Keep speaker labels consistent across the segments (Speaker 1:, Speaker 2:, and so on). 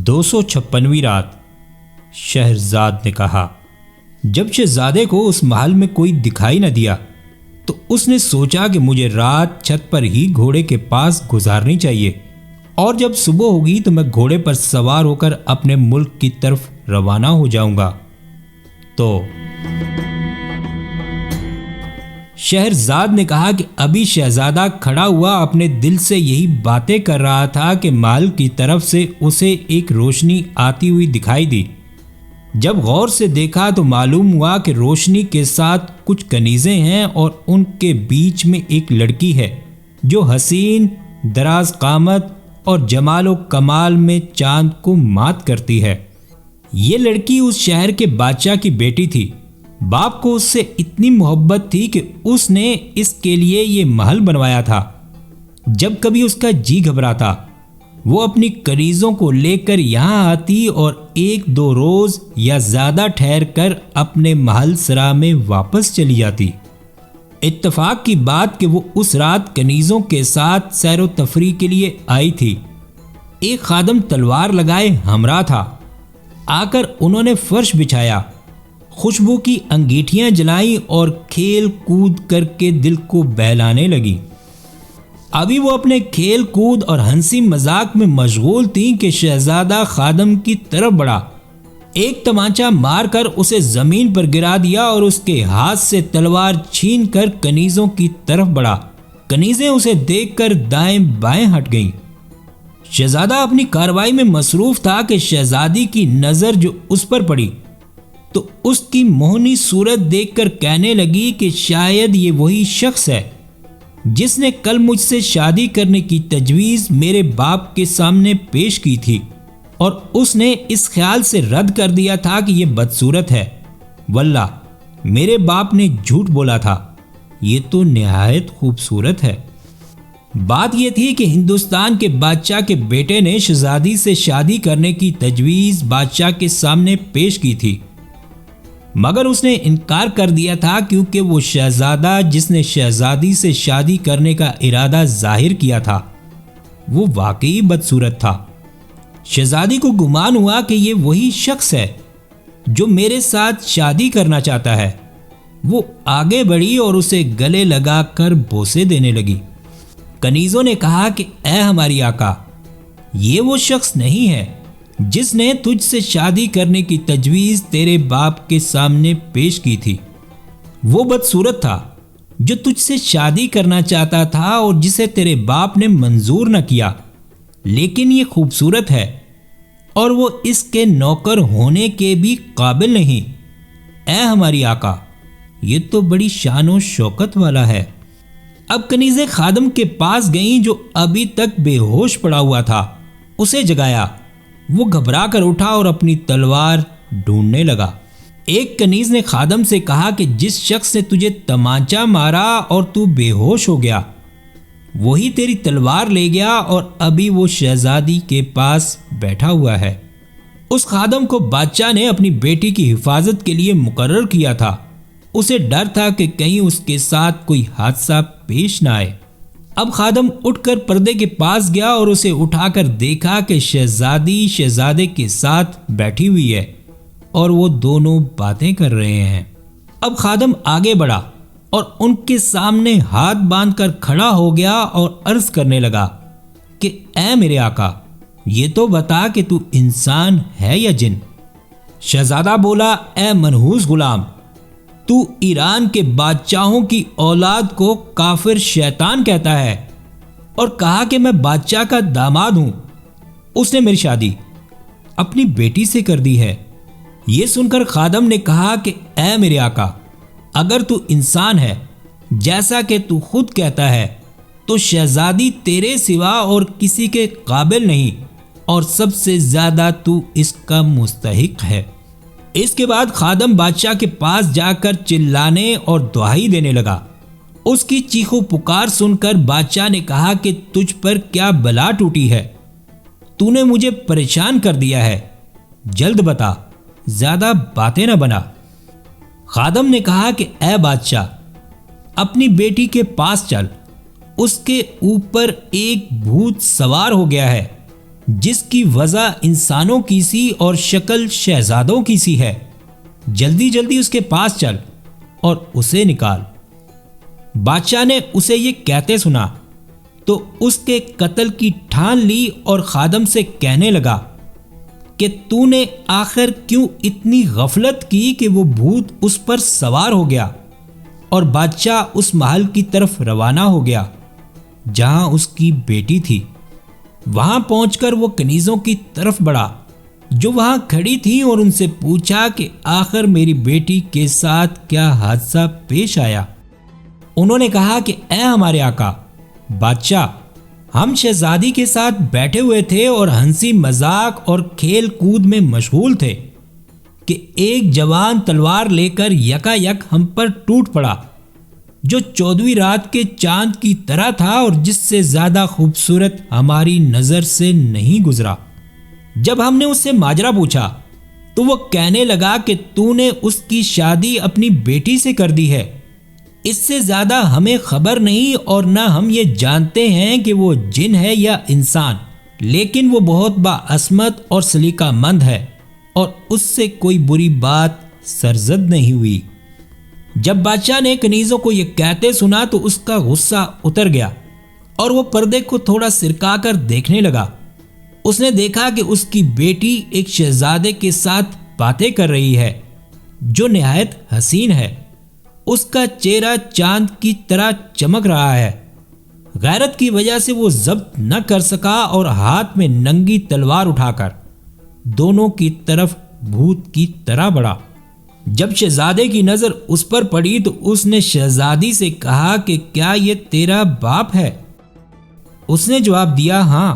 Speaker 1: 256ویں رات۔ شہرزاد نے کہا۔ جب شہزادے کو اس محل میں کوئی دکھائی نہ دیا تو اس نے سوچا کہ مجھے رات چھت پر ہی گھوڑے کے پاس گزارنی چاہیے، اور جب صبح ہوگی تو میں گھوڑے پر سوار ہو کر اپنے ملک کی طرف روانہ ہو جاؤں گا۔ تو شہرزاد نے کہا کہ ابھی شہزادہ کھڑا ہوا اپنے دل سے یہی باتیں کر رہا تھا کہ محل کی طرف سے اسے ایک روشنی آتی ہوئی دکھائی دی۔ جب غور سے دیکھا تو معلوم ہوا کہ روشنی کے ساتھ کچھ کنیزیں ہیں اور ان کے بیچ میں ایک لڑکی ہے جو حسین، دراز قامت اور جمال و کمال میں چاند کو مات کرتی ہے۔ یہ لڑکی اس شہر کے بادشاہ کی بیٹی تھی۔ باپ کو اس سے اتنی محبت تھی کہ اس نے اس کے لیے یہ محل بنوایا تھا۔ جب کبھی اس کا جی گھبراتا وہ اپنی کنیزوں کو لے کر یہاں آتی اور 1-2 روز یا زیادہ ٹھہر کر اپنے محل سرا میں واپس چلی جاتی۔ اتفاق کی بات کہ وہ اس رات کنیزوں کے ساتھ سیر و تفریح کے لیے آئی تھی۔ ایک خادم تلوار لگائے ہمراہ تھا۔ آ کر انہوں نے فرش بچھایا، خوشبو کی انگیٹھیاں جلائیں اور کھیل کود کر کے دل کو بہلانے لگی۔ ابھی وہ اپنے کھیل کود اور ہنسی مذاق میں مشغول تھیں کہ شہزادہ خادم کی طرف بڑھا، ایک تمانچہ مار کر اسے زمین پر گرا دیا اور اس کے ہاتھ سے تلوار چھین کر کنیزوں کی طرف بڑھا۔ کنیزیں اسے دیکھ کر دائیں بائیں ہٹ گئیں۔ شہزادہ اپنی کارروائی میں مصروف تھا کہ شہزادی کی نظر جو اس پر پڑی تو اس کی موہنی صورت دیکھ کر کہنے لگی کہ شاید یہ وہی شخص ہے جس نے کل مجھ سے شادی کرنے کی تجویز میرے باپ کے سامنے پیش کی تھی، اور اس نے اس خیال سے رد کر دیا تھا کہ یہ بدصورت ہے۔ واللہ میرے باپ نے جھوٹ بولا تھا، یہ تو نہایت خوبصورت ہے۔ بات یہ تھی کہ ہندوستان کے بادشاہ کے بیٹے نے شہزادی سے شادی کرنے کی تجویز بادشاہ کے سامنے پیش کی تھی، مگر اس نے انکار کر دیا تھا کیونکہ وہ شہزادہ جس نے شہزادی سے شادی کرنے کا ارادہ ظاہر کیا تھا وہ واقعی بدصورت تھا۔ شہزادی کو گمان ہوا کہ یہ وہی شخص ہے جو میرے ساتھ شادی کرنا چاہتا ہے۔ وہ آگے بڑھی اور اسے گلے لگا کر بوسے دینے لگی۔ کنیزوں نے کہا کہ اے ہماری آقا، یہ وہ شخص نہیں ہے جس نے تجھ سے شادی کرنے کی تجویز تیرے باپ کے سامنے پیش کی تھی۔ وہ بدصورت تھا جو تجھ سے شادی کرنا چاہتا تھا اور جسے تیرے باپ نے منظور نہ کیا، لیکن یہ خوبصورت ہے اور وہ اس کے نوکر ہونے کے بھی قابل نہیں۔ اے ہماری آقا، یہ تو بڑی شان و شوکت والا ہے۔ اب کنیزیں خادم کے پاس گئیں جو ابھی تک بے ہوش پڑا ہوا تھا۔ اسے جگایا۔ وہ گھبرا کر اٹھا اور اپنی تلوار ڈھونڈنے لگا۔ ایک کنیز نے خادم سے کہا کہ جس شخص نے تجھے تمانچہ مارا اور تو بے ہوش ہو گیا وہی تیری تلوار لے گیا اور ابھی وہ شہزادی کے پاس بیٹھا ہوا ہے۔ اس خادم کو بادشاہ نے اپنی بیٹی کی حفاظت کے لیے مقرر کیا تھا۔ اسے ڈر تھا کہ کہیں اس کے ساتھ کوئی حادثہ پیش نہ آئے۔ اب خادم اٹھ کر پردے کے پاس گیا اور اسے اٹھا کر دیکھا کہ شہزادی شہزادے کے ساتھ بیٹھی ہوئی ہے اور وہ دونوں باتیں کر رہے ہیں۔ اب خادم آگے بڑھا اور ان کے سامنے ہاتھ باندھ کر کھڑا ہو گیا اور عرض کرنے لگا کہ اے میرے آقا، یہ تو بتا کہ تو انسان ہے یا جن؟ شہزادہ بولا، اے منحوس غلام، تو ایران کے بادشاہوں کی اولاد کو کافر شیطان کہتا ہے اور کہا کہ میں بادشاہ کا داماد ہوں۔ اس نے میری شادی اپنی بیٹی سے کر دی ہے۔ یہ سن کر خادم نے کہا کہ اے میرے آقا، اگر تو انسان ہے جیسا کہ تو خود کہتا ہے تو شہزادی تیرے سوا اور کسی کے قابل نہیں، اور سب سے زیادہ تو اس کا مستحق ہے۔ اس کے بعد خادم بادشاہ کے پاس جا کر چلانے اور دہائی دینے لگا۔ اس کی چیخ و پکار سن کر بادشاہ نے کہا کہ تجھ پر کیا بلا ٹوٹی ہے؟ تو نے مجھے پریشان کر دیا ہے، جلد بتا، زیادہ باتیں نہ بنا۔ خادم نے کہا کہ اے بادشاہ، اپنی بیٹی کے پاس چل، اس کے اوپر ایک بھوت سوار ہو گیا ہے جس کی وضع انسانوں کی سی اور شکل شہزادوں کی سی ہے، جلدی جلدی اس کے پاس چل اور اسے نکال۔ بادشاہ نے اسے یہ کہتے سنا تو اس کے قتل کی ٹھان لی اور خادم سے کہنے لگا کہ تو نے آخر کیوں اتنی غفلت کی کہ وہ بھوت اس پر سوار ہو گیا، اور بادشاہ اس محل کی طرف روانہ ہو گیا جہاں اس کی بیٹی تھی۔ وہاں پہنچ کر وہ کنیزوں کی طرف بڑھا جو وہاں کھڑی تھیں اور ان سے پوچھا کہ آخر میری بیٹی کے ساتھ کیا حادثہ پیش آیا۔ انہوں نے کہا کہ اے ہمارے آقا بادشاہ، ہم شہزادی کے ساتھ بیٹھے ہوئے تھے اور ہنسی مذاق اور کھیل کود میں مشغول تھے کہ ایک جوان تلوار لے کر یکا یک ہم پر ٹوٹ پڑا، جو 14ویں رات کے چاند کی طرح تھا اور جس سے زیادہ خوبصورت ہماری نظر سے نہیں گزرا۔ جب ہم نے اس سے ماجرا پوچھا تو وہ کہنے لگا کہ تو نے اس کی شادی اپنی بیٹی سے کر دی ہے۔ اس سے زیادہ ہمیں خبر نہیں اور نہ ہم یہ جانتے ہیں کہ وہ جن ہے یا انسان، لیکن وہ بہت باعصمت اور سلیقہ مند ہے اور اس سے کوئی بری بات سرزد نہیں ہوئی۔ جب بادشاہ نے کنیزوں کو یہ کہتے سنا تو اس کا غصہ اتر گیا اور وہ پردے کو تھوڑا سرکا کر دیکھنے لگا۔ اس نے دیکھا کہ اس کی بیٹی ایک شہزادے کے ساتھ باتیں کر رہی ہے جو نہایت حسین ہے۔ اس کا چہرہ چاند کی طرح چمک رہا ہے۔ غیرت کی وجہ سے وہ ضبط نہ کر سکا اور ہاتھ میں ننگی تلوار اٹھا کر دونوں کی طرف بھوت کی طرح بڑھا۔ جب شہزادے کی نظر اس پر پڑی تو اس نے شہزادی سے کہا کہ کیا یہ تیرا باپ ہے؟ اس نے جواب دیا ہاں۔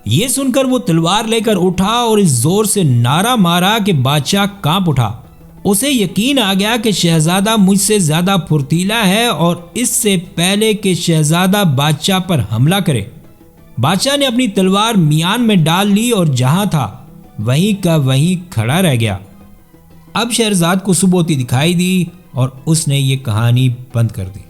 Speaker 1: یہ سن کر وہ تلوار لے کر اٹھا اور اس زور سے نعرہ مارا کہ بادشاہ کانپ اٹھا۔ اسے یقین آ گیا کہ شہزادہ مجھ سے زیادہ پھرتیلا ہے اور اس سے پہلے کہ شہزادہ بادشاہ پر حملہ کرے، بادشاہ نے اپنی تلوار میان میں ڈال لی اور جہاں تھا وہیں کا وہیں کھڑا رہ گیا۔ اب شہرزاد کو صبح ہوتی دکھائی دی اور اس نے یہ کہانی بند کر دی۔